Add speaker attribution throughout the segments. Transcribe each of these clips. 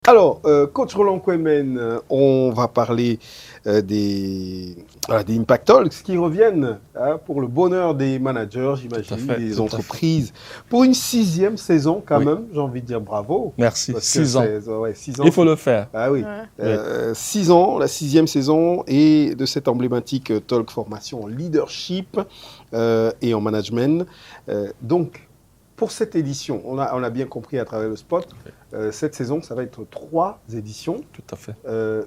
Speaker 1: Alors, coach Roland Kouemen, on va parler des Impact Talks qui reviennent pour le bonheur des managers, j'imagine, des entreprises. Pour une 6e saison, quand même, j'ai envie de dire bravo.
Speaker 2: Merci, 6 ans.
Speaker 1: 6 ans.
Speaker 2: Il faut le faire.
Speaker 1: Ah oui, 6 ans, la 6e saison et de cette emblématique talk formation en leadership et en management. Donc, pour cette édition, on a bien compris à travers le spot, cette saison, ça va être 3 éditions.
Speaker 2: Tout à fait.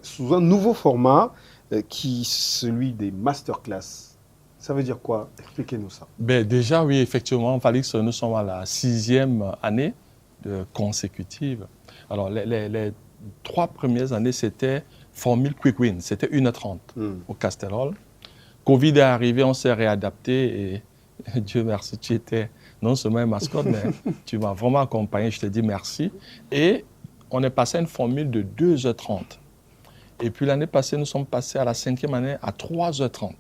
Speaker 1: Sous un nouveau format, celui des masterclass. Ça veut dire quoi? Expliquez-nous ça.
Speaker 2: Ben, déjà, oui, effectivement, Falix, nous sommes à la 6e année consécutive. Alors, les 3 premières années, c'était formule Quick Win. C'était 1h30 au Casterol. Covid est arrivé, on s'est réadapté et Dieu merci, tu étais non seulement un mascotte, mais tu m'as vraiment accompagné, je te dis merci. Et on est passé à une formule de 2h30. Et puis l'année passée, nous sommes passés à la 5e année à 3h30.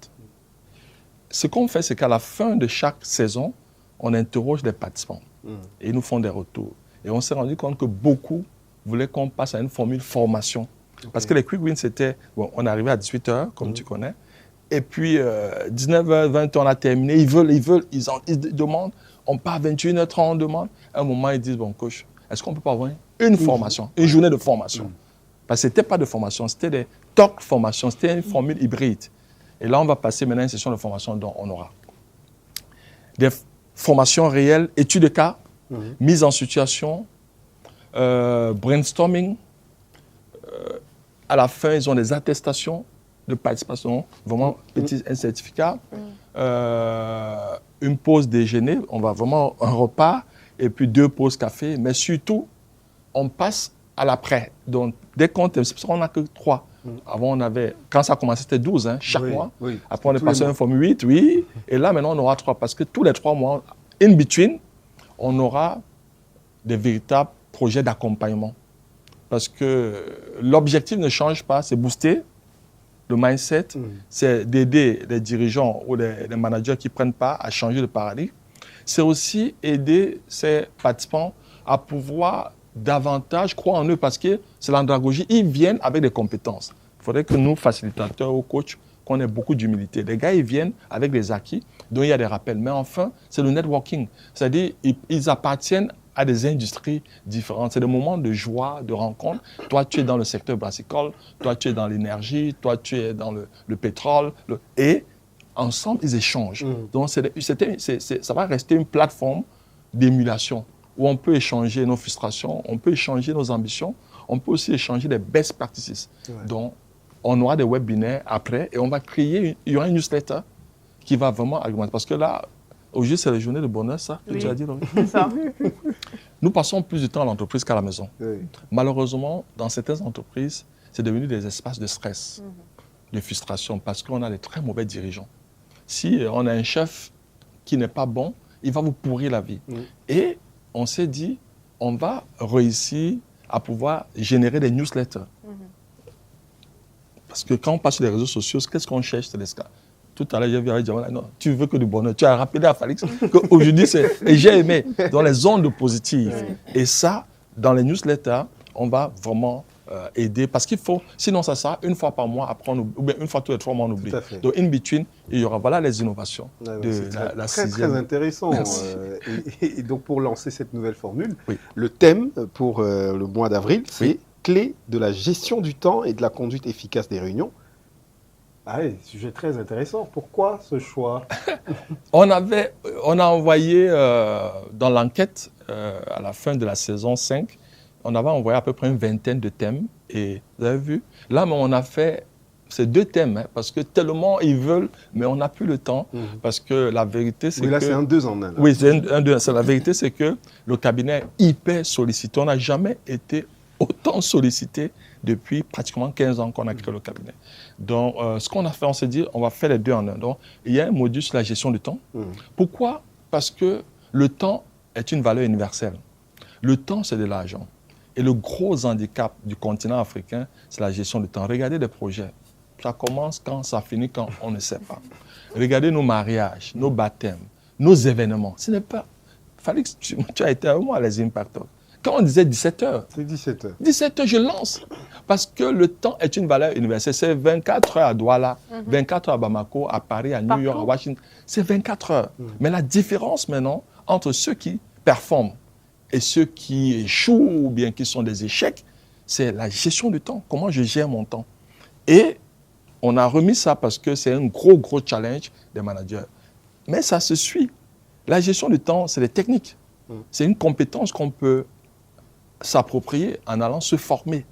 Speaker 2: Ce qu'on fait, c'est qu'à la fin de chaque saison, on interroge les participants. Et ils nous font des retours. Et on s'est rendu compte que beaucoup voulaient qu'on passe à une formule formation. Parce que les quick wins, c'était, bon, on est arrivé à 18h, comme tu connais. Et puis, 19h, 20h, on a terminé. Ils demandent. On part à 21h30, on demande. À un moment, ils disent, bon, coach, est-ce qu'on peut pas avoir une formation, une journée de formation? Parce que ce n'était pas de formation, c'était des talk formations, c'était une formule hybride. Et là, on va passer maintenant à une session de formation dont on aura des formations réelles, études de cas, mise en situation, brainstorming. À la fin, ils ont des attestations de participation, vraiment un certificat, une pause déjeuner, on va vraiment un repas, et puis 2 pauses café, mais surtout, on passe à l'après. Donc, dès qu'on termine, c'est parce qu'on n'a que 3. Avant, on avait, quand ça a commencé, c'était 12, chaque mois. Après, on est passé à une formule 8, et là, maintenant, on aura 3, parce que tous les 3 mois, in between, on aura des véritables projets d'accompagnement. Parce que l'objectif ne change pas, c'est booster le mindset, c'est d'aider les dirigeants ou les managers qui ne prennent pas à changer de paradigme. C'est aussi aider ces participants à pouvoir davantage croire en eux parce que c'est l'andragogie, ils viennent avec des compétences. Il faudrait que nous, facilitateurs ou coachs, qu'on ait beaucoup d'humilité. Les gars, ils viennent avec des acquis, dont il y a des rappels. Mais enfin, c'est le networking. C'est-à-dire ils appartiennent à des industries différentes. C'est des moments de joie, de rencontre. Toi, tu es dans le secteur brassicole, toi, tu es dans l'énergie, toi, tu es dans le pétrole. Et ensemble, ils échangent. Donc, ça va rester une plateforme d'émulation où on peut échanger nos frustrations, on peut échanger nos ambitions, on peut aussi échanger des best practices. Donc, on aura des webinaires après et on va créer, il y aura une newsletter qui va vraiment argumenter. Parce que là, aujourd'hui, c'est la journée de bonheur, ça, que tu as dit, Laurie.
Speaker 3: C'est ça.
Speaker 2: Nous passons plus de temps à l'entreprise qu'à la maison. Malheureusement, dans certaines entreprises, c'est devenu des espaces de stress, de frustration, parce qu'on a des très mauvais dirigeants. Si on a un chef qui n'est pas bon, il va vous pourrir la vie. Et on s'est dit, on va réussir à pouvoir générer des newsletters. Parce que quand on passe sur les réseaux sociaux, qu'est-ce qu'on cherche, c'est l'escalade. Tout à l'heure, j'ai vu avec Jamal, non, tu veux que du bonheur. Tu as rappelé à Falix qu'aujourd'hui, et j'ai aimé, dans les ondes positives. Et ça, dans les newsletters, on va vraiment aider. Parce qu'il faut, sinon ça sert une fois par mois, après ou bien une fois tous les 3 mois, on oublie. Donc, in between, il y aura, voilà les innovations de la 6e.
Speaker 1: Très intéressant. Et donc, pour lancer cette nouvelle formule, le thème pour le mois d'avril, c'est clé de la gestion du temps et de la conduite efficace des réunions. Ah oui, sujet très intéressant. Pourquoi ce choix?
Speaker 2: On a envoyé dans l'enquête à la fin de la saison 5, on avait envoyé à peu près une vingtaine de thèmes. Et vous avez vu, là, on a fait ces 2 thèmes, parce que tellement ils veulent, mais on n'a plus le temps. Parce que la vérité, c'est que...
Speaker 1: là, c'est un 2 en 1.
Speaker 2: Oui, c'est un 2 en 1. La vérité, c'est que le cabinet est hyper sollicité. On n'a jamais été autant sollicité depuis pratiquement 15 ans qu'on a créé le cabinet. Donc, ce qu'on a fait, on s'est dit, on va faire les 2 en 1. Donc, il y a un module sur la gestion du temps. Pourquoi? Parce que le temps est une valeur universelle. Le temps, c'est de l'argent. Et le gros handicap du continent africain, c'est la gestion du temps. Regardez les projets. Ça commence quand, ça finit quand, on ne sait pas. Regardez nos mariages, nos baptêmes, nos événements. Ce n'est pas... Falix, tu as été avec moi à les Impact Talks. Quand on disait 17 heures,
Speaker 1: C'est 17 heures.
Speaker 2: 17 heures, je lance. Parce que le temps est une valeur universelle. C'est 24 heures à Douala, 24 heures à Bamako, à Paris, à New York, à Washington. C'est 24 heures. Mais la différence maintenant entre ceux qui performent et ceux qui échouent ou bien qui sont des échecs, c'est la gestion du temps. Comment je gère mon temps. Et on a remis ça parce que c'est un gros challenge des managers. Mais ça se suit. La gestion du temps, c'est des techniques. C'est une compétence qu'on peut s'approprier en allant se former.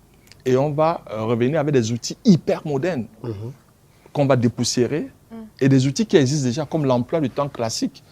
Speaker 2: Et on va revenir avec des outils hyper modernes qu'on va dépoussiérer et des outils qui existent déjà comme l'emploi du temps classique